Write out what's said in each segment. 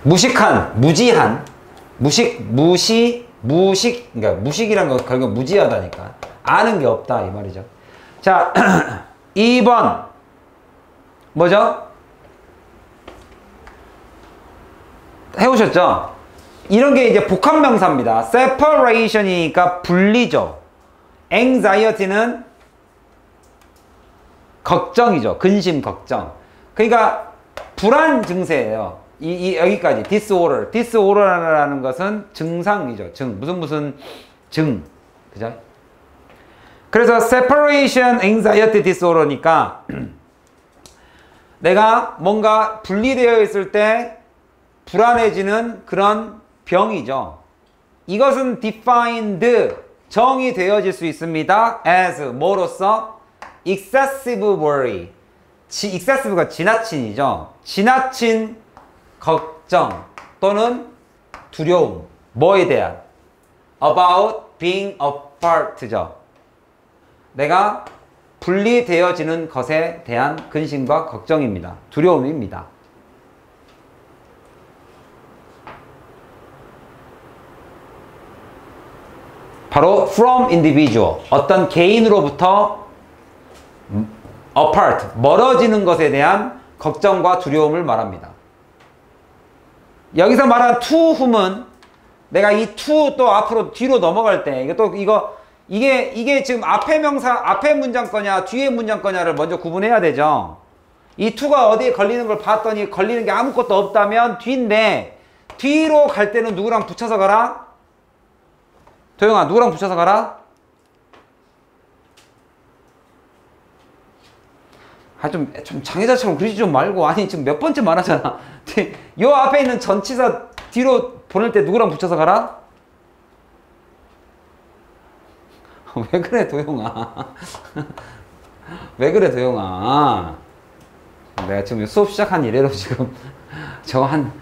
무식한, 무지한, 그러니까 무식이란 거 결국 무지하다니까. 아는 게 없다 이 말이죠. 자, 2번 뭐죠? 해오셨죠? 이런 게 이제 복합명사입니다. separation이니까 분리죠. anxiety는 걱정이죠. 근심, 걱정. 그러니까 불안 증세예요. 여기까지 disorder. disorder라는 것은 증상이죠. 무슨 증. 그죠? 그래서 separation anxiety disorder니까 내가 뭔가 분리되어 있을 때 불안해지는 그런 병이죠. 이것은 defined, 정의되어질 수 있습니다. as, 뭐로서? excessive worry. excessive가 지나친이죠. 지나친 걱정 또는 두려움. 뭐에 대한? about being apart죠. 내가 분리되어지는 것에 대한 근심과 걱정입니다. 두려움입니다. 바로 from individual, 어떤 개인으로부터 apart, 멀어지는 것에 대한 걱정과 두려움을 말합니다. 여기서 말한 to whom은 내가 이 to 또 앞으로 뒤로 넘어갈 때 이게 지금 앞에 명사, 앞에 문장 거냐 뒤에 문장 거냐를 먼저 구분해야 되죠. 이 to가 어디에 걸리는 걸 봤더니 걸리는 게 아무것도 없다면 뒤인데, 뒤로 갈 때는 누구랑 붙여서 가라? 도영아, 누구랑 붙여서 가라? 좀 장애자처럼 그러지 좀 말고. 아니 지금 몇 번째 말하잖아. 요 앞에 있는 전치사 뒤로 보낼 때 누구랑 붙여서 가라? 왜 그래 도영아. 왜 그래 도영아. 내가 지금 수업 시작한 이래로 지금 저거 한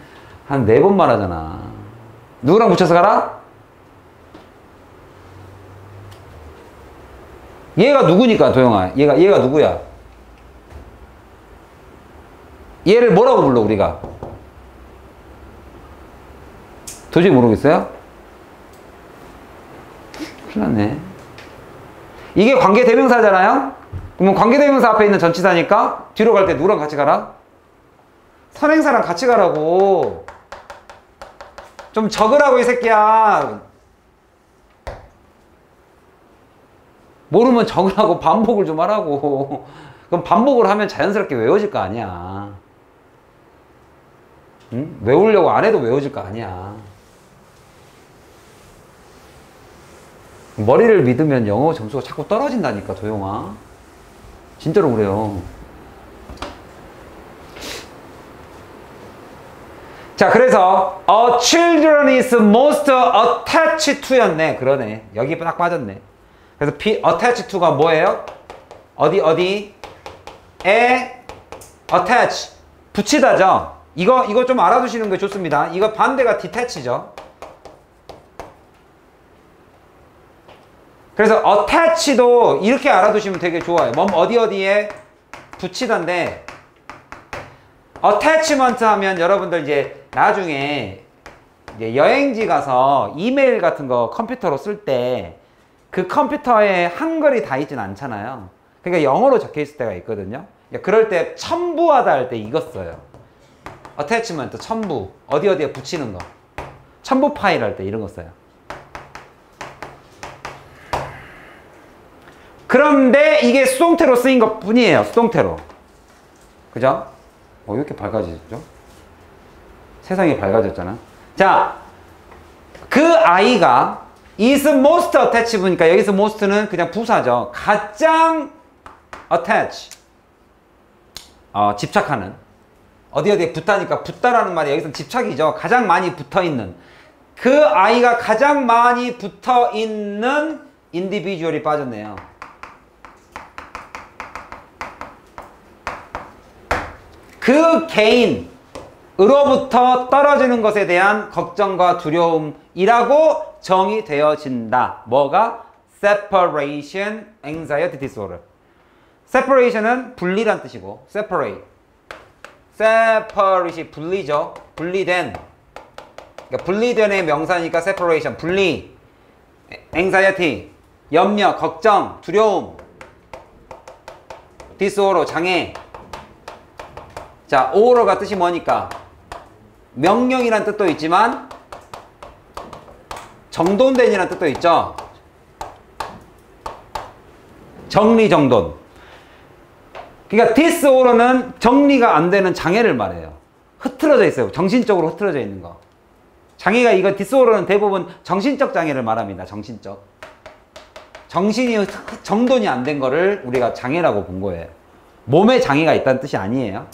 4번 말하잖아. 누구랑 붙여서 가라? 얘가 누구니까 도영아. 얘가 누구야? 얘를 뭐라고 불러 우리가? 도저히 모르겠어요? 큰일 났네. 이게 관계대명사잖아요? 그러면 관계대명사 앞에 있는 전치사니까 뒤로 갈 때 누구랑 같이 가라? 선행사랑 같이 가라고. 좀 적으라고 이 새끼야. 모르면 적으라고. 반복을 좀 하라고. 그럼 반복을 하면 자연스럽게 외워질 거 아니야. 응? 외우려고 안 해도 외워질 거 아니야. 머리를 믿으면 영어 점수가 자꾸 떨어진다니까 도영아. 진짜로 그래요. 자, 그래서 a children is most attached to였네. 그러네. 여기 딱 빠졌네. 그래서 attached to가 뭐예요? 어디에 attach, 붙이다죠. 이거 좀 알아두시는 게 좋습니다. 이거 반대가 detach죠. 그래서 attach도 이렇게 알아두시면 되게 좋아요. 어디에 붙이다인데, attachment 하면 여러분들 이제 나중에 이제 여행지 가서 이메일 같은 거 컴퓨터로 쓸 때 그 컴퓨터에 한글이 다 있진 않잖아요. 그러니까 영어로 적혀 있을 때가 있거든요. 그럴 때 첨부하다 할 때 이거 써요. attachment, 첨부. 어디에 붙이는 거. 첨부 파일 할 때 이런 거 써요. 그런데 이게 수동태로 쓰인 것 뿐이에요. 수동태로. 그죠? 왜 이렇게 밝아지죠? 세상이 밝아졌잖아. 자, 그 아이가 is most attached 보니까 여기서 most는 그냥 부사죠. 가장 attach. 집착하는. 어디에 붙다니까 붙다라는 말이 여기서 집착이죠. 가장 많이 붙어있는. 그 아이가 가장 많이 붙어있는 individual이 빠졌네요. 그 개인으로부터 떨어지는 것에 대한 걱정과 두려움이라고 정의되어진다. 뭐가? separation anxiety disorder. separation은 분리란 뜻이고 separate. separate이 분리죠. 분리된. 그러니까 분리된의 명사니까 separation, 분리. anxiety, 염려, 걱정, 두려움. disorder, 장애. 자, order가 뜻이 뭐니까? 명령이란 뜻도 있지만 정돈된이란 뜻도 있죠. 정리정돈. 그러니까 disorder는 정리가 안 되는 장애를 말해요. 흐트러져 있어요. 정신적으로 흐트러져 있는 거. 장애가 이거 disorder는 대부분 정신적 장애를 말합니다. 정신적. 정신이 정돈이 안 된 거를 우리가 장애라고 본 거예요. 몸에 장애가 있다는 뜻이 아니에요.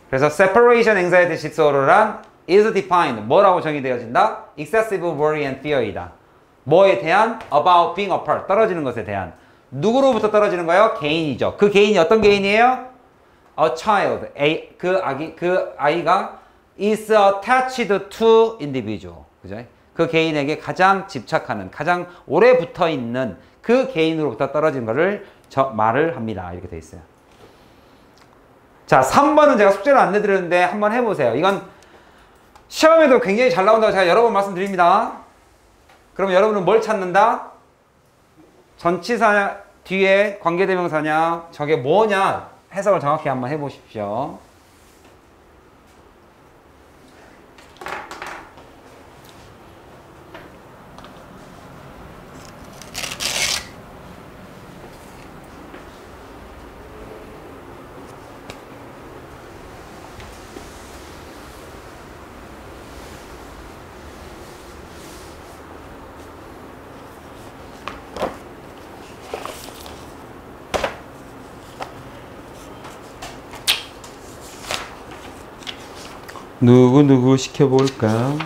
그래서 separation anxiety disorder란 is defined. 뭐라고 정의되어진다? excessive worry and fear이다. 뭐에 대한? about being apart. 떨어지는 것에 대한. 누구로부터 떨어지는 거예요? 개인이죠. 그 개인이 어떤 개인이에요? A child. 그 아이가 is attached to individual. 그죠? 그 개인에게 가장 집착하는, 가장 오래 붙어 있는 그 개인으로부터 떨어진 거를 말을 합니다. 이렇게 돼 있어요. 자, 3번은 제가 숙제를 안 내드렸는데 한번 해보세요. 이건 시험에도 굉장히 잘 나온다고 제가 여러 번 말씀드립니다. 그럼 여러분은 뭘 찾는다? 전치사 뒤에 관계대명사냐, 저게 뭐냐 해석을 정확히 한번 해보십시오. 누구 시켜볼까?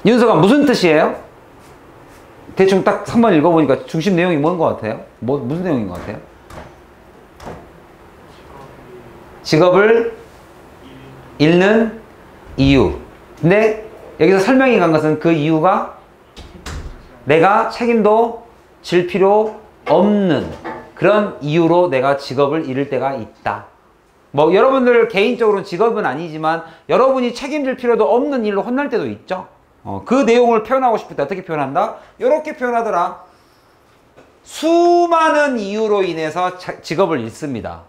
윤서가 무슨 뜻이에요? 대충 딱 3번 읽어보니까 중심 내용이 뭔 것 같아요? 무슨 내용인 것 같아요? 직업을 잃는 이유. 근데 여기서 설명이 간 것은 그 이유가 내가 책임도 질 필요 없는 그런 이유로 내가 직업을 잃을 때가 있다. 뭐 여러분들 개인적으로는 직업은 아니지만 여러분이 책임질 필요도 없는 일로 혼날 때도 있죠. 그 내용을 표현하고 싶을 때 어떻게 표현한다? 이렇게 표현하더라. 수많은 이유로 인해서 직업을 잃습니다.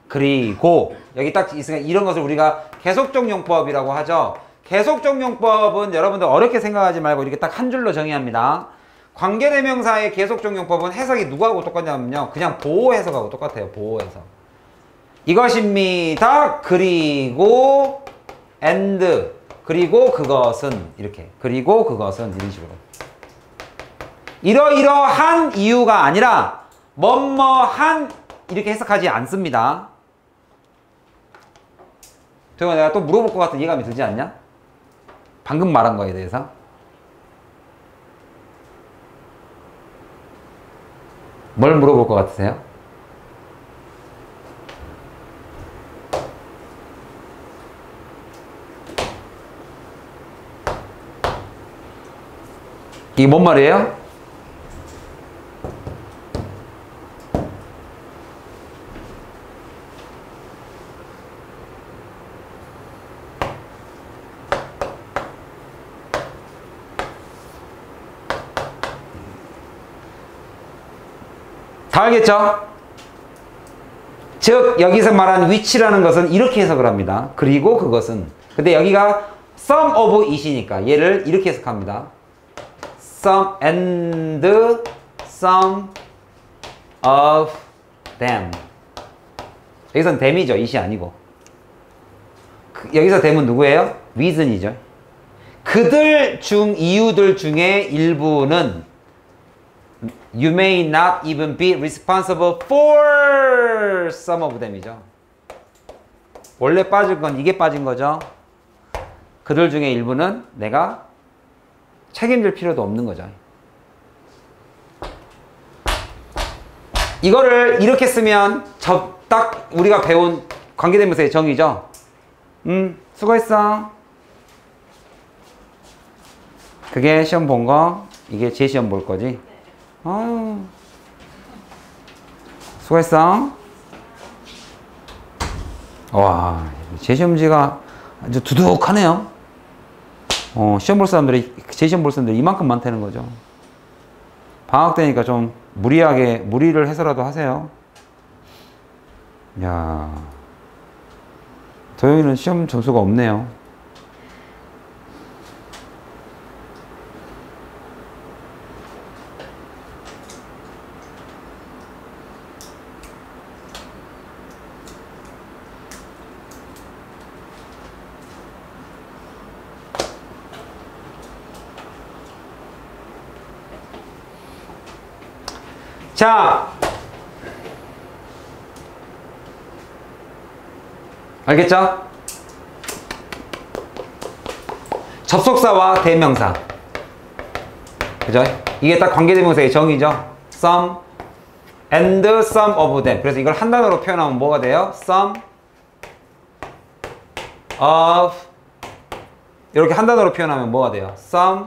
그리고 여기 딱 있으니까 이런 것을 우리가 계속적 용법이라고 하죠. 계속적 용법은 여러분들 어렵게 생각하지 말고 이렇게 딱 한 줄로 정의합니다. 관계대명사의 계속적 용법은 해석이 누구하고 똑같냐면요. 그냥 보호 해석하고 똑같아요. 보호 해석. 이것입니다. 그리고 and 그리고 그것은 이렇게 그리고 그것은 이런 식으로 이러이러한 이유가 아니라 뭐뭐한 이렇게 해석하지 않습니다. 도영아, 내가 또 물어볼 것 같은 예감이 들지 않냐? 방금 말한 거에 대해서 뭘 물어볼 것 같으세요? 이게 뭔 말이에요? 다 알겠죠? 즉 여기서 말한 위치라는 것은 이렇게 해석을 합니다. 그리고 그것은. 근데 여기가 some of it이니까 얘를 이렇게 해석합니다. some and some of them. 여기서는 them이죠. it이 아니고. 여기서 them은 누구예요? reason이죠. 그들 중 이유들 중에 일부는 you may not even be responsible for some of them이죠. 원래 빠질 건 이게 빠진 거죠. 그들 중에 일부는 내가 책임질 필요도 없는 거죠. 이거를 이렇게 쓰면 딱 우리가 배운 관계대명사의 정의죠. 수고했어. 그게 시험 본 거, 이게 제 시험 볼 거지. 아유, 수고했어. 와, 제 시험지가 아주 두둑하네요. 시험 볼 사람들이, 제 시험 볼 사람들이 이만큼 많다는 거죠. 방학 때니까 좀 무리를 해서라도 하세요. 야, 도영이는 시험 점수가 없네요. 자, 알겠죠? 접속사와 대명사. 그죠? 이게 딱 관계대명사의 정의죠. some and some of them. 그래서 이걸 한 단어로 표현하면 뭐가 돼요? some of, 이렇게 한 단어로 표현하면 뭐가 돼요? some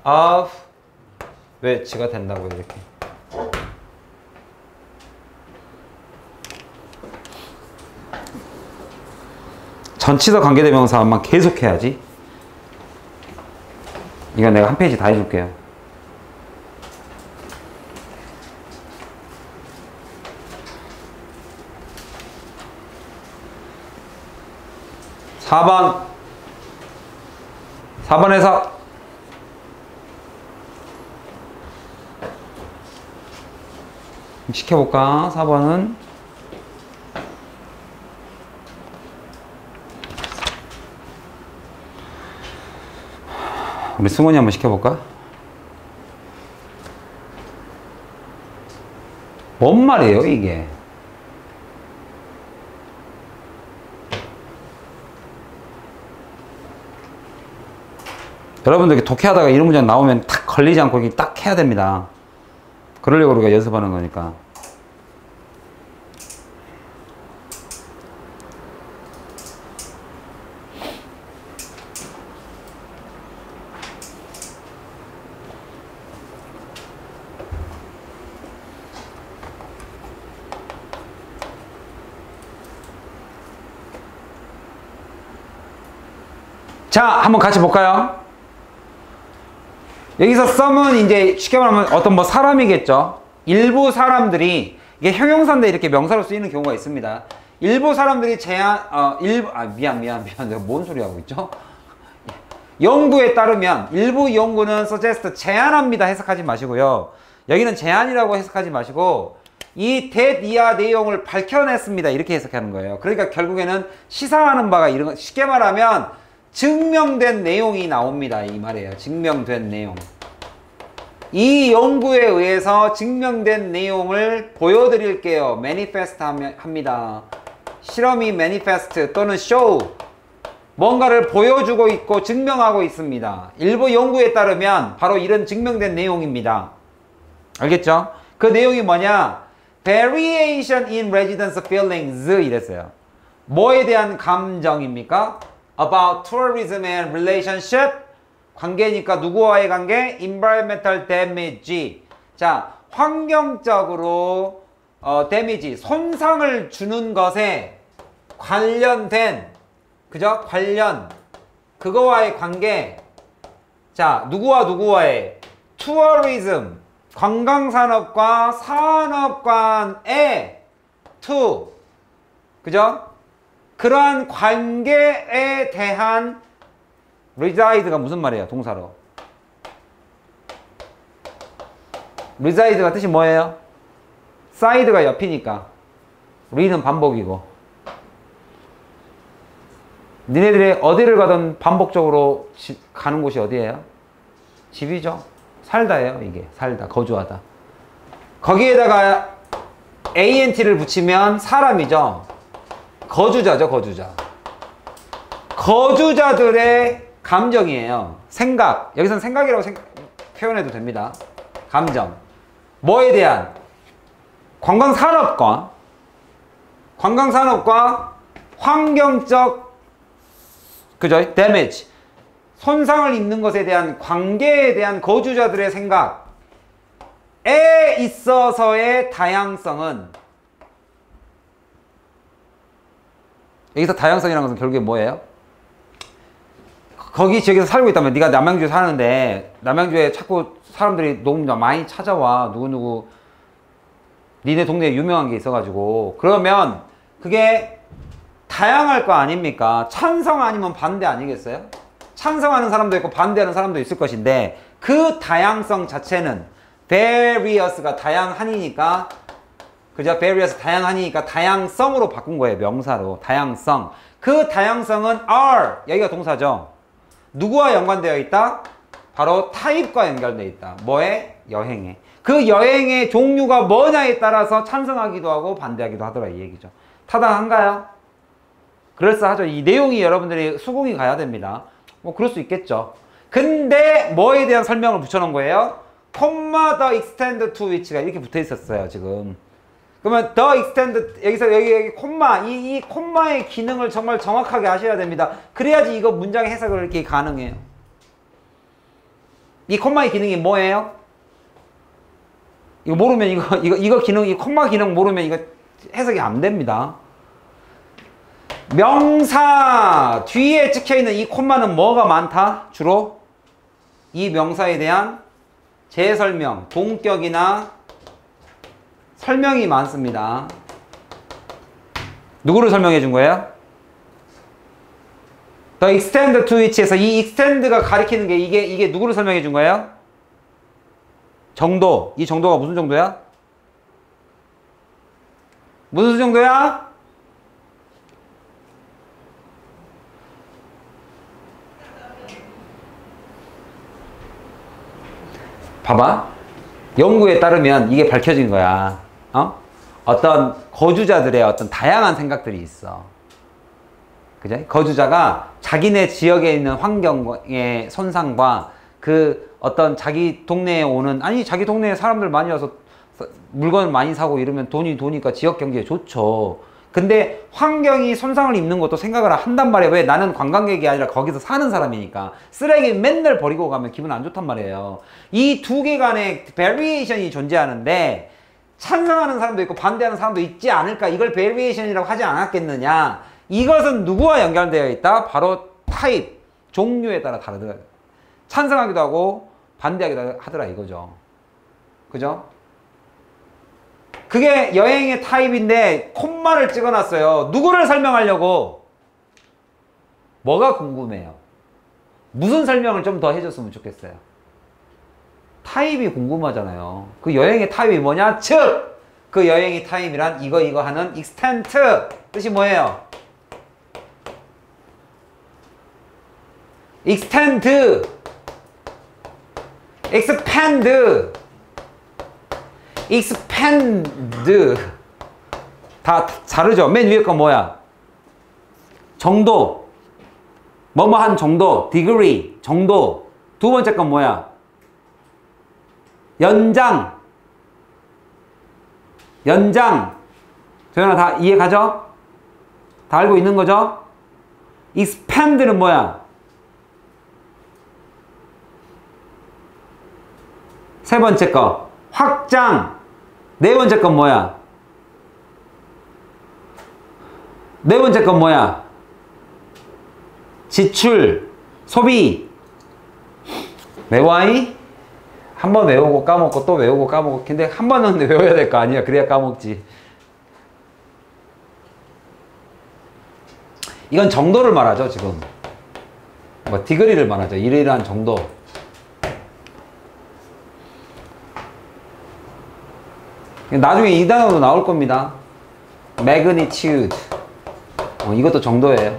of, 왜 지가 된다고요, 이렇게. 전치사 관계대명사만 계속 해야지. 이건 내가 한 페이지 다 해줄게요. (4번) 4번에서 시켜볼까? 4번은 우리 승원이 한번 시켜볼까? 뭔 말이에요, 이게? 여러분들 이렇게 독해하다가 이런 문장 나오면 탁 걸리지 않고 이렇게 딱 해야 됩니다. 그러려고 우리가 연습하는 거니까. 자, 한번 같이 볼까요? 여기서 some은 이제 쉽게 말하면 어떤 뭐 사람이겠죠. 일부 사람들이, 이게 형용사인데 이렇게 명사로 쓰이는 경우가 있습니다. 일부 사람들이 미안. 내가 뭔 소리 하고 있죠? 연구에 따르면, 일부 연구는 suggest, 제안합니다 해석하지 마시고요. 여기는 제안이라고 해석하지 마시고, 이 that 이하 내용을 밝혀냈습니다 이렇게 해석하는 거예요. 그러니까 결국에는 시사하는 바가 이런 거, 쉽게 말하면 증명된 내용이 나옵니다 이 말이에요. 증명된 내용. 이 연구에 의해서 증명된 내용을 보여드릴게요. manifest 합니다. 실험이 manifest 또는 show, 뭔가를 보여주고 있고 증명하고 있습니다. 일부 연구에 따르면 바로 이런 증명된 내용입니다. 알겠죠? 그 내용이 뭐냐? variation in residence feelings 이랬어요. 뭐에 대한 감정입니까? about tourism and relationship, 관계니까 누구와의 관계? environmental damage. 자, 환경적으로 damage, 손상을 주는 것에 관련된, 그죠? 관련, 그거와의 관계. 자, 누구와의? tourism, 관광산업과 산업관의 to, 그죠? 그러한 관계에 대한 reside가 무슨 말이에요? 동사로. reside가 뜻이 뭐예요? side가 옆이니까 re는 반복이고, 니네들이 어디를 가든 반복적으로 가는 곳이 어디예요? 집이죠. 살다예요. 이게 살다, 거주하다. 거기에다가 ant를 붙이면 사람이죠. 거주자죠, 거주자. 거주자들의 감정이에요. 생각. 여기서는 생각이라고 표현해도 됩니다. 감정. 뭐에 대한? 관광산업과 환경적 그죠? damage 손상을 입는 것에 대한 관계에 대한 거주자들의 생각에 있어서의 다양성은 여기서 다양성이라는 것은 결국에 뭐예요? 거기 지역에서 살고 있다면 네가 남양주에 사는데 남양주에 자꾸 사람들이 너무 많이 찾아와 누구누구 니네 동네에 유명한 게 있어가지고 그러면 그게 다양할 거 아닙니까? 찬성 아니면 반대 아니겠어요? 찬성하는 사람도 있고 반대하는 사람도 있을 것인데 그 다양성 자체는 various가 다양하니까 그죠? various 다양하니까 다양성으로 바꾼 거예요. 명사로 다양성. 그 다양성은 are 여기가 동사죠. 누구와 연관되어 있다? 바로 타입과 연결되어 있다. 뭐에? 여행에. 그 여행의 종류가 뭐냐에 따라서 찬성하기도 하고 반대하기도 하더라 이 얘기죠. 타당한가요? 그럴싸하죠. 이 내용이 여러분들이 수긍이 가야 됩니다. 뭐 그럴 수 있겠죠. 근데 뭐에 대한 설명을 붙여놓은 거예요? 콤마 the extend to which가 이렇게 붙어 있었어요 지금. 그러면 the extend 여기서 여기 콤마 이 콤마의 기능을 정말 정확하게 아셔야 됩니다. 그래야지 이거 문장의 해석을 이렇게 가능해요. 이 콤마의 기능이 뭐예요? 이거 모르면 이거 기능 이 콤마 기능 모르면 이거 해석이 안 됩니다. 명사 뒤에 찍혀있는 이 콤마는 뭐가 많다? 주로 이 명사에 대한 재설명, 동격이나 설명이 많습니다. 누구를 설명해 준 거예요? The extend to which에서 이 extend가 가리키는 게 이게 누구를 설명해 준 거예요? 정도. 이 정도가 무슨 정도야? 무슨 정도야? 봐봐. 연구에 따르면 이게 밝혀진 거야. 어떤 거주자들의 어떤 다양한 생각들이 있어. 그죠? 거주자가 자기네 지역에 있는 환경의 손상과 그 어떤 자기 동네에 오는, 아니, 자기 동네에 사람들 많이 와서 물건을 많이 사고 이러면 돈이니까 지역 경제에 좋죠. 근데 환경이 손상을 입는 것도 생각을 한단 말이에요. 왜? 나는 관광객이 아니라 거기서 사는 사람이니까. 쓰레기 맨날 버리고 가면 기분 안 좋단 말이에요. 이 두 개 간의 베리에이션이 존재하는데 찬성하는 사람도 있고 반대하는 사람도 있지 않을까? 이걸 베리에이션이라고 하지 않았겠느냐? 이것은 누구와 연결되어 있다? 바로 타입, 종류에 따라 다르더라. 찬성하기도 하고 반대하기도 하더라 이거죠. 그죠? 그게 여행의 타입인데 콤마를 찍어놨어요. 누구를 설명하려고? 뭐가 궁금해요? 무슨 설명을 좀 더 해줬으면 좋겠어요? 타입이 궁금하잖아요. 그 여행의 타입이 뭐냐? 즉! 그 여행의 타입이란 이거 하는 extent 뜻이 뭐예요? extend, expand, 다 다르죠. 맨 위에 건 뭐야? 정도, 뭐뭐한 정도, degree, 정도. 두 번째 건 뭐야? 연장. 도현아 다 이해 가죠? 다 알고 있는 거죠? expand는 뭐야? 세 번째 거 확장. 네 번째 건 뭐야? 네 번째 건 뭐야? 지출, 소비. 외워이? 한 번 외우고 까먹고 또 외우고 까먹고. 근데 한 번은 외워야 될 거 아니야. 그래야 까먹지. 이건 정도를 말하죠 지금. 뭐 디그리를 말하죠. 이러이러한 정도. 나중에 이 단어도 나올 겁니다. magnitude. 이것도 정도예요.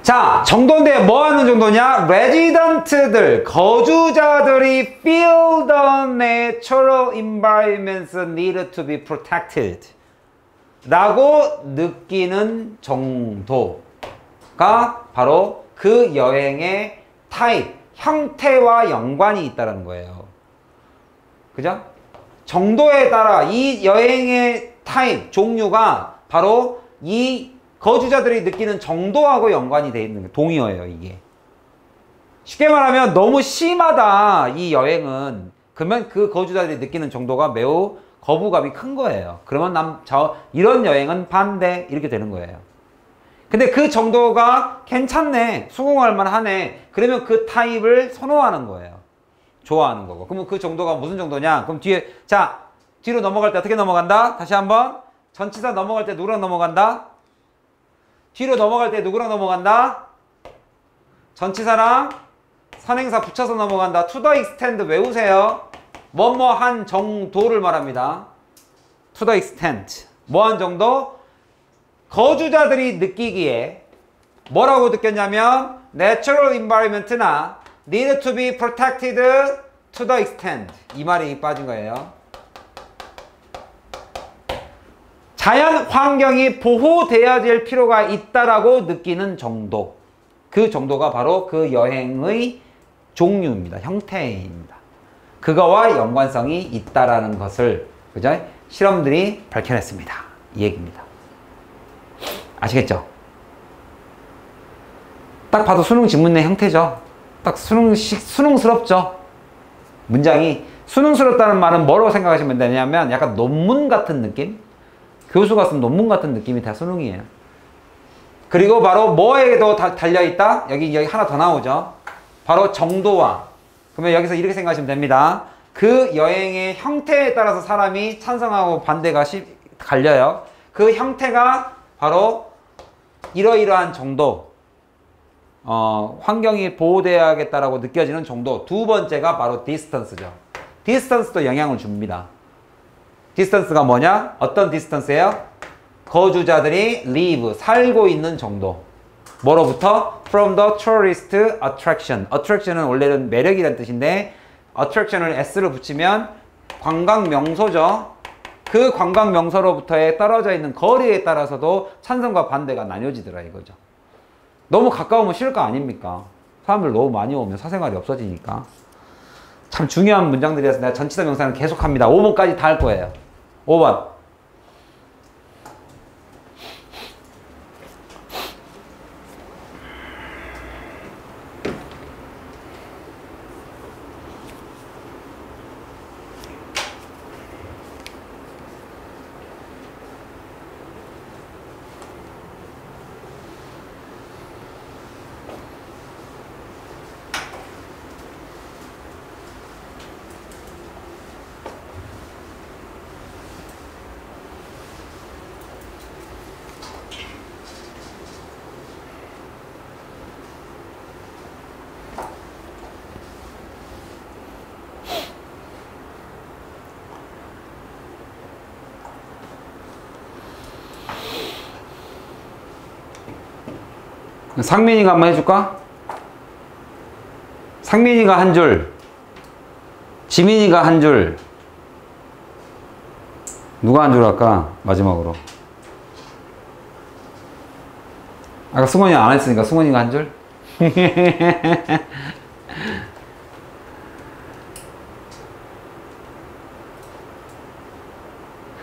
자, 정도인데 뭐 하는 정도냐? resident들, 거주자들이 feel the natural environments need to be protected 라고 느끼는 정도가 바로 그 여행의 타입, 형태와 연관이 있다는 거예요. 그죠? 정도에 따라 이 여행의 타입, 종류가 바로 이 거주자들이 느끼는 정도하고 연관이 되어 있는 동의어예요, 이게. 쉽게 말하면 너무 심하다, 이 여행은. 그러면 그 거주자들이 느끼는 정도가 매우 거부감이 큰 거예요. 그러면 이런 여행은 반대, 이렇게 되는 거예요. 근데 그 정도가 괜찮네, 수긍할 만하네. 그러면 그 타입을 선호하는 거예요. 좋아하는 거고. 그러면 그 정도가 무슨 정도냐? 그럼 뒤로 넘어갈 때 어떻게 넘어간다? 다시 한번. 전치사 넘어갈 때 누구랑 넘어간다? 뒤로 넘어갈 때 누구랑 넘어간다? 전치사랑 선행사 붙여서 넘어간다. To the extent 외우세요. 뭐뭐한 정도를 말합니다. To the extent. 뭐한 정도? 거주자들이 느끼기에 뭐라고 느꼈냐면 natural environment나 need to be protected to the extent. 이 말이 빠진 거예요. 자연 환경이 보호되어야 될 필요가 있다라고 느끼는 정도. 그 정도가 바로 그 여행의 종류입니다. 형태입니다. 그거와 연관성이 있다라는 것을, 그죠? 실험들이 밝혀냈습니다. 이 얘기입니다. 아시겠죠? 딱 봐도 수능 지문의 형태죠. 딱 수능스럽죠. 문장이 수능스럽다는 말은 뭐라고 생각하시면 되냐면 약간 논문 같은 느낌? 교수가 쓴 논문 같은 느낌이 다 수능이에요. 그리고 바로 뭐에도 달려있다? 여기 하나 더 나오죠. 바로 정도와. 그러면 여기서 이렇게 생각하시면 됩니다. 그 여행의 형태에 따라서 사람이 찬성하고 반대가 갈려요. 그 형태가 바로 이러이러한 정도, 환경이 보호되어야겠다라고 느껴지는 정도. 두 번째가 바로 distance죠. distance도 영향을 줍니다. distance가 뭐냐? 어떤 distance예요? 거주자들이 live, 살고 있는 정도. 뭐로부터? From the tourist attraction. attraction은 원래는 매력이라는 뜻인데 attraction을 s를 붙이면 관광 명소죠. 그 관광 명소로부터의 떨어져 있는 거리에 따라서도 찬성과 반대가 나뉘어지더라 이거죠. 너무 가까우면 싫을 거 아닙니까? 사람들 너무 많이 오면 사생활이 없어지니까. 참 중요한 문장들이라서 내가 전치사 명사는 계속합니다. 5번까지 다 할 거예요. 5번. 상민이가 한번 해줄까? 상민이가 한 줄, 지민이가 한 줄, 누가 한 줄 할까? 마지막으로. 아까 승원이 안 했으니까 승원이가 한 줄?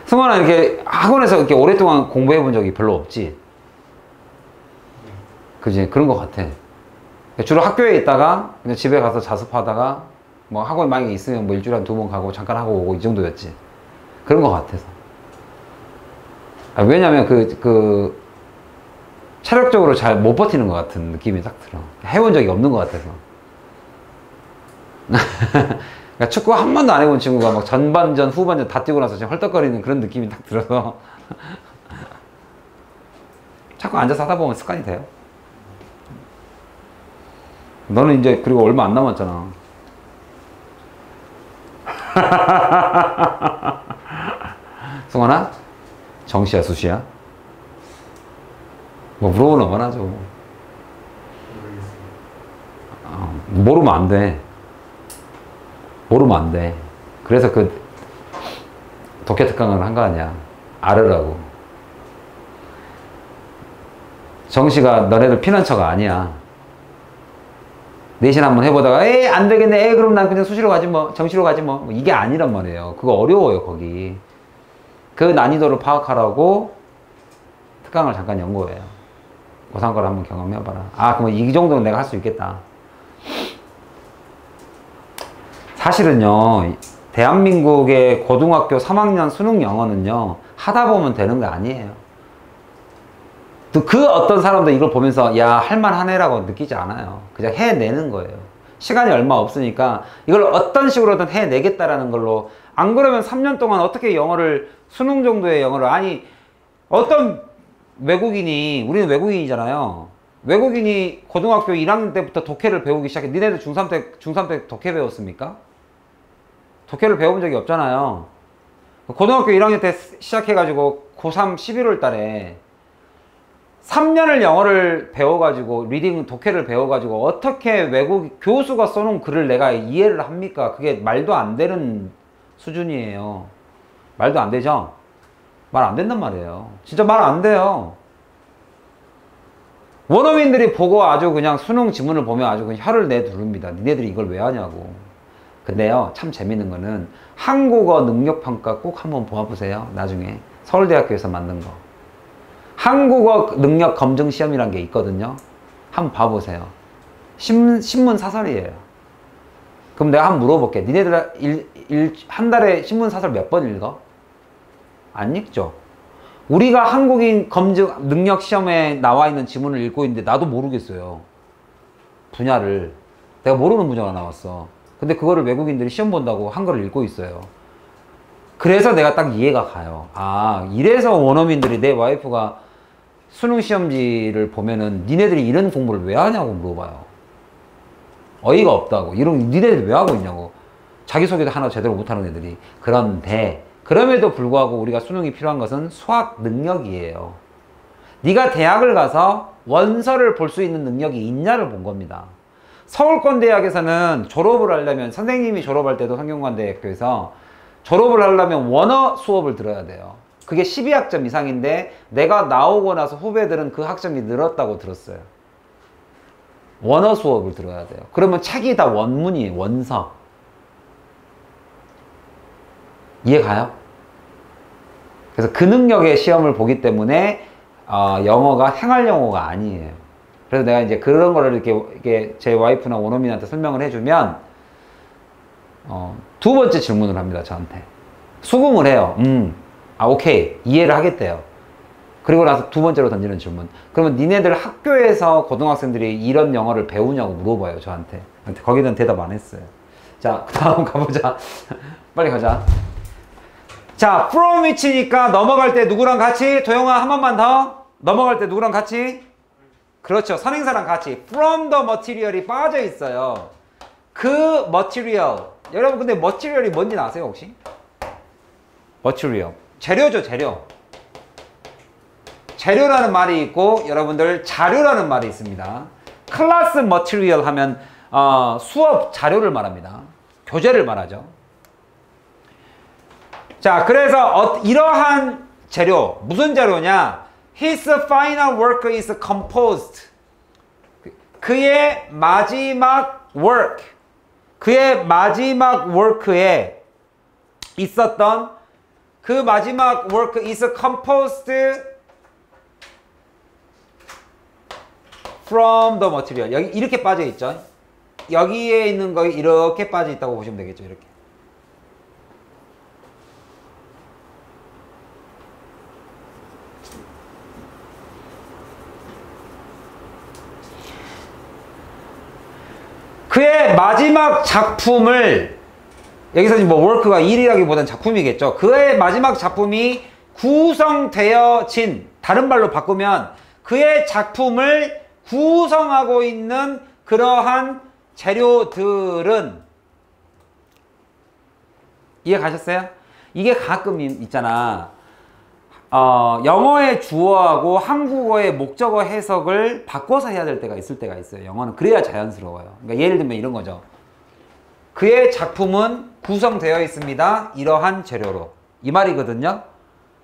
승원아, 이렇게 학원에서 이렇게 오랫동안 공부해 본 적이 별로 없지? 그지? 그런 것 같아. 주로 학교에 있다가 그냥 집에 가서 자습하다가 뭐 학원 만약에 있으면 뭐 일주일에 한 2번 가고 잠깐 하고 오고 이 정도였지. 그런 것 같아서. 왜냐면 체력적으로 잘 못 버티는 것 같은 느낌이 딱 들어. 해본 적이 없는 것 같아서. 그러니까 축구 한 번도 안 해본 친구가 막 전반전, 후반전 다 뛰고 나서 지금 헐떡거리는 그런 느낌이 딱 들어서. 자꾸 앉아서 하다 보면 습관이 돼요. 너는 이제 그리고 얼마 안 남았잖아. 승환아? 정시야, 수시야? 뭐 물어보는 건 하죠. 모르면 안 돼. 모르면 안 돼. 그래서 그 독해 특강을 한 거 아니야. 알으라고. 정시가 너네들 피난처가 아니야. 내신 한번 해보다가 에이 안 되겠네. 에이 그럼 난 그냥 수시로 가지 뭐 정시로 가지 뭐 이게 아니란 말이에요. 그거 어려워요 거기. 그 난이도를 파악하라고 특강을 잠깐 연 거예요. 고3 걸 한번 경험해봐라. 아 그럼 이 정도는 내가 할 수 있겠다. 사실은요 대한민국의 고등학교 3학년 수능 영어는요 하다 보면 되는 거 아니에요. 또 그 어떤 사람도 이걸 보면서 야 할만하네라고 느끼지 않아요. 그냥 해내는 거예요. 시간이 얼마 없으니까 이걸 어떤 식으로든 해내겠다라는 걸로. 안 그러면 3년 동안 어떻게 영어를 수능 정도의 영어를. 아니 어떤 외국인이, 우리는 외국인이잖아요. 외국인이 고등학교 1학년 때부터 독해를 배우기 시작해. 니네들 중3 때 독해 배웠습니까? 독해를 배워본 적이 없잖아요. 고등학교 1학년 때 시작해가지고 고3 11월 달에 3년을 영어를 배워가지고 리딩 독해를 배워가지고 어떻게 외국 교수가 써놓은 글을 내가 이해를 합니까? 그게 말도 안 되는 수준이에요. 말도 안 되죠? 말 안 된단 말이에요. 진짜 말 안 돼요. 원어민들이 보고 아주 그냥 수능 지문을 보면 아주 그냥 혀를 내두릅니다. 니네들이 이걸 왜 하냐고. 근데요 참 재밌는 거는 한국어 능력평가 꼭 한번 보아보세요. 나중에 서울대학교에서 만든 거 한국어 능력 검증 시험이란 게 있거든요. 한번 봐보세요. 신문 사설이에요. 그럼 내가 한번 물어볼게. 니네들 한 달에 신문 사설 몇 번 읽어? 안 읽죠. 우리가 한국인 검증 능력 시험에 나와 있는 지문을 읽고 있는데 나도 모르겠어요. 분야를. 내가 모르는 분야가 나왔어. 근데 그거를 외국인들이 시험 본다고 한글을 읽고 있어요. 그래서 내가 딱 이해가 가요. 아 이래서 원어민들이, 내 와이프가 수능 시험지를 보면은 니네들이 이런 공부를 왜 하냐고 물어봐요. 어이가 없다고. 이런 니네들이 왜 하고 있냐고. 자기소개도 하나 제대로 못하는 애들이. 그런데 그럼에도 불구하고 우리가 수능이 필요한 것은 수학 능력이에요. 네가 대학을 가서 원서를 볼 수 있는 능력이 있냐를 본 겁니다. 서울권대학에서는 졸업을 하려면, 선생님이 졸업할 때도 성균관대학교에서 졸업을 하려면 원어 수업을 들어야 돼요. 그게 12학점 이상인데 내가 나오고 나서 후배들은 그 학점이 늘었다고 들었어요. 원어 수업을 들어야 돼요. 그러면 책이 다 원문이에요. 원서. 이해 가요? 그래서 그 능력의 시험을 보기 때문에 영어가 생활 영어가 아니에요. 그래서 내가 이제 그런 거를 이렇게 제 와이프나 원어민한테 설명을 해주면 두 번째 질문을 합니다. 저한테 수긍을 해요. 오케이 이해를 하겠대요. 그리고 나서 두 번째로 던지는 질문. 그러면 니네들 학교에서 고등학생들이 이런 영어를 배우냐고 물어봐요. 저한테. 거기는 대답 안 했어요. 자 다음 가보자. 빨리 가자. 자 from which니까 넘어갈 때 누구랑 같이? 도영아 한 번만 더. 넘어갈 때 누구랑 같이? 그렇죠. 선행사랑 같이. from the material이 빠져 있어요. 그 material. 여러분 근데 material이 뭔지 아세요 혹시? material. 재료죠, 재료. 재료라는 말이 있고 여러분들 자료라는 말이 있습니다. 클래스 머티리얼 하면 수업 자료를 말합니다. 교재를 말하죠. 자, 그래서 이러한 재료, 무슨 재료냐? His final work is composed. 그의 마지막 work, 그의 마지막 work에 있었던 그 마지막 work is composed from the material. 여기 이렇게 빠져 있죠. 여기에 있는 거 이렇게 빠져 있다고 보시면 되겠죠. 이렇게. 그의 마지막 작품을, 여기서 뭐 work가 일이라기보다는 작품이겠죠. 그의 마지막 작품이 구성되어진, 다른 말로 바꾸면 그의 작품을 구성하고 있는 그러한 재료들은, 이해 가셨어요? 이게 가끔 있잖아. 영어의 주어하고 한국어의 목적어 해석을 바꿔서 해야 될 때가 있을 때가 있어요. 영어는 그래야 자연스러워요. 그러니까 예를 들면 이런 거죠. 그의 작품은 구성되어 있습니다. 이러한 재료로. 이 말이거든요.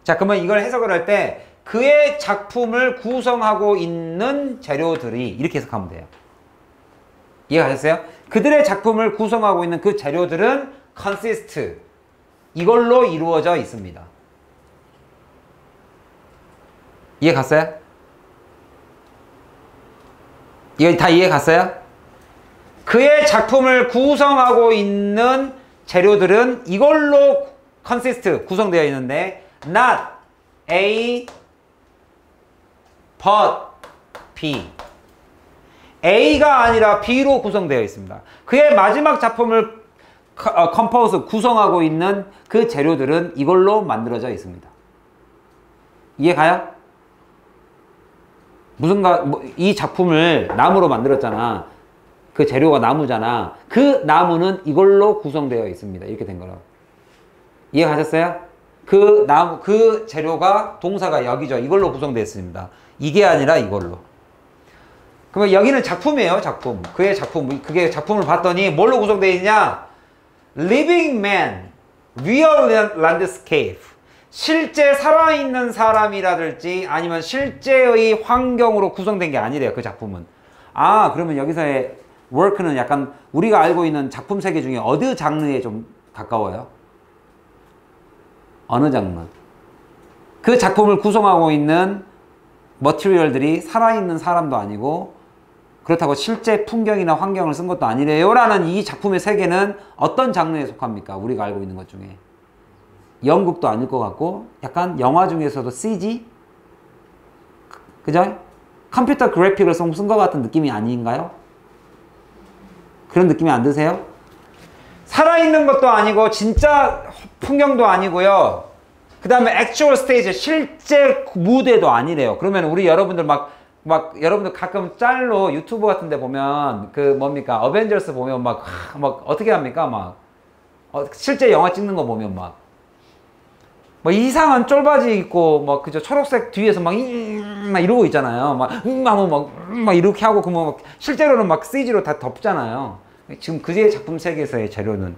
자, 그러면 이걸 해석을 할 때 그의 작품을 구성하고 있는 재료들이, 이렇게 해석하면 돼요. 이해하셨어요? 그들의 작품을 구성하고 있는 그 재료들은 consist. 이걸로 이루어져 있습니다. 이해 갔어요? 이거 다 이해 갔어요? 그의 작품을 구성하고 있는 재료들은 이걸로 consist 구성되어 있는데 not A but B. A가 아니라 B로 구성되어 있습니다. 그의 마지막 작품을 compose 구성하고 있는 그 재료들은 이걸로 만들어져 있습니다. 이해 가요? 이 작품을 나무로 만들었잖아. 그 재료가 나무잖아. 그 나무는 이걸로 구성되어 있습니다. 이렇게 된 거라고. 이해 가셨어요? 그 재료가 동사가 여기죠. 이걸로 구성되어 있습니다. 이게 아니라 이걸로. 그러면 여기는 작품이에요. 작품. 그게 작품을 봤더니 뭘로 구성되어 있냐? Living man, real landscape. 실제 살아있는 사람이라든지 아니면 실제의 환경으로 구성된 게 아니래요. 그 작품은. 아, 그러면 여기서의 work는 약간 우리가 알고 있는 작품 세계 중에 어느 장르에 좀 가까워요? 어느 장르? 그 작품을 구성하고 있는 머티리얼들이 살아있는 사람도 아니고 그렇다고 실제 풍경이나 환경을 쓴 것도 아니래요 라는 이 작품의 세계는 어떤 장르에 속합니까? 우리가 알고 있는 것 중에. 연극도 아닐 것 같고 약간 영화 중에서도 CG? 그죠? 컴퓨터 그래픽을 쓴 것 같은 느낌이 아닌가요? 그런 느낌이 안 드세요? 살아있는 것도 아니고 진짜 풍경도 아니고요. 그 다음에 actual stage, 실제 무대도 아니래요. 그러면 우리 여러분들 여러분들 가끔 짤로 유튜브 같은 데 보면 어벤져스 보면 어떻게 합니까? 실제 영화 찍는 거 보면 이상한 쫄바지 입고 그저 초록색 뒤에서 막 이러고 있잖아요. 막 이렇게 하고 그러면 실제로는 CG로 다 덮잖아요. 지금 그의 작품 세계에서의 재료는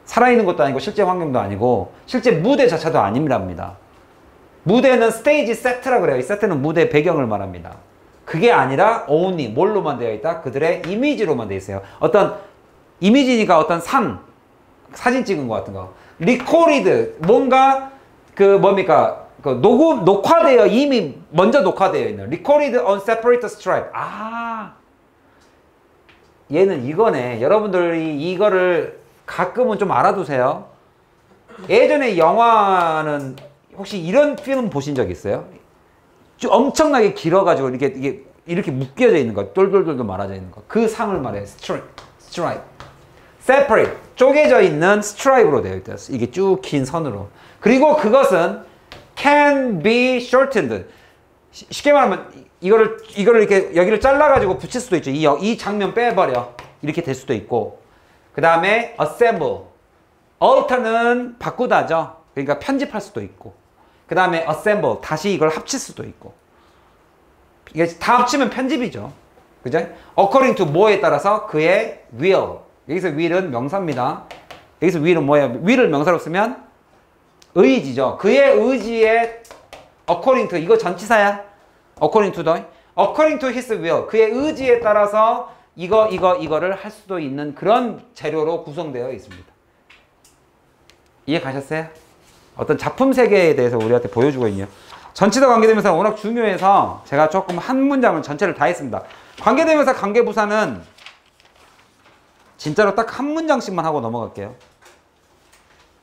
살아있는 것도 아니고 실제 환경도 아니고 실제 무대 자체도 아닙니다. 무대는 스테이지 세트라고 그래요. 이 세트는 무대 배경을 말합니다. 그게 아니라 only 뭘로만 되어 있다? 그들의 이미지로만 되어 있어요. 어떤 이미지니까 어떤 사진 찍은 것 같은 거. 리코리드 뭔가 녹화되어 이미 먼저 녹화되어 있는 리코리드 on separate stripe. 아, 얘는 이거네. 여러분들이 이거를 가끔은 좀 알아두세요. 예전에 영화는 혹시 이런 필름 보신 적 있어요? 좀 엄청나게 길어가지고 이렇게 묶여져 있는 거, 똘똘똘똘 말아져 있는 거. 그 상을 말해요. stripe. separate. 쪼개져 있는 스트라이프로 되어 있다. 이게 쭉 긴 선으로. 그리고 그것은 can be shortened. 쉽게 말하면 이거를 이렇게 여기를 잘라가지고 붙일 수도 있죠. 이 장면 빼버려. 이렇게 될 수도 있고. 그 다음에 assemble. alter는 바꾸다죠. 그러니까 편집할 수도 있고. 그 다음에 assemble. 다시 이걸 합칠 수도 있고. 이게 다 합치면 편집이죠. 그죠? according to 뭐에 따라서 그의 will. 여기서 will은 명사입니다. 여기서 will은 뭐예요? will을 명사로 쓰면 의지죠. 그의 의지에 according to 이거 전치사야. according to his will. 그의 의지에 따라서 이거를 할 수도 있는 그런 재료로 구성되어 있습니다. 이해 가셨어요? 어떤 작품 세계에 대해서 우리한테 보여주고 있네요. 전치사 관계대명사 워낙 중요해서 제가 조금 한 문장을 전체를 다 했습니다. 관계대명사 관계부사는 진짜로 딱 한 문장씩만 하고 넘어갈게요.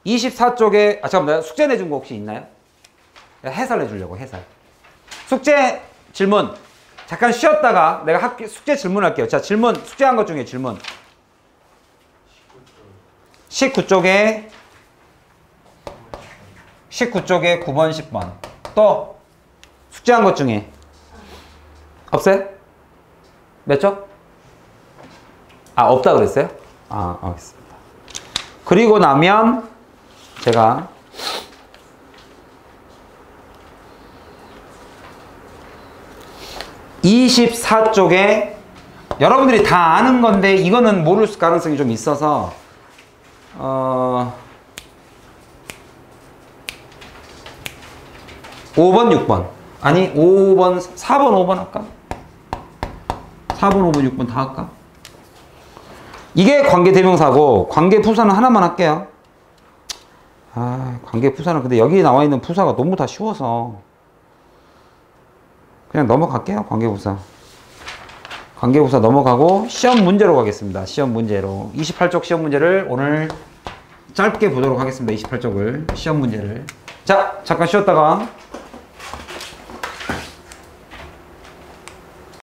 24쪽에 잠깐만, 숙제 내준 거 혹시 있나요? 해설 내주려고. 해설. 숙제 질문. 잠깐 쉬었다가 내가 숙제 질문할게요. 자, 질문. 숙제한 것 중에 질문. 19쪽에 9번 10번 또 숙제한 것 중에 없어요? 몇 쪽? 아, 없다 그랬어요? 아, 알겠습니다. 그리고 나면 제가 24쪽에 여러분들이 다 아는 건데 이거는 모를 가능성이 좀 있어서 5번, 6번. 아니, 5번, 4번, 5번 할까? 4번, 5번, 6번 다 할까? 이게 관계대명사고 관계부사는 하나만 할게요. 아, 관계부사는 근데 여기 나와 있는 부사가 너무 다 쉬워서 그냥 넘어갈게요. 관계부사. 관계부사 넘어가고 시험 문제로 가겠습니다. 시험 문제로 28쪽 시험 문제를 오늘 짧게 보도록 하겠습니다. 28쪽을 시험 문제를. 자, 잠깐 쉬었다가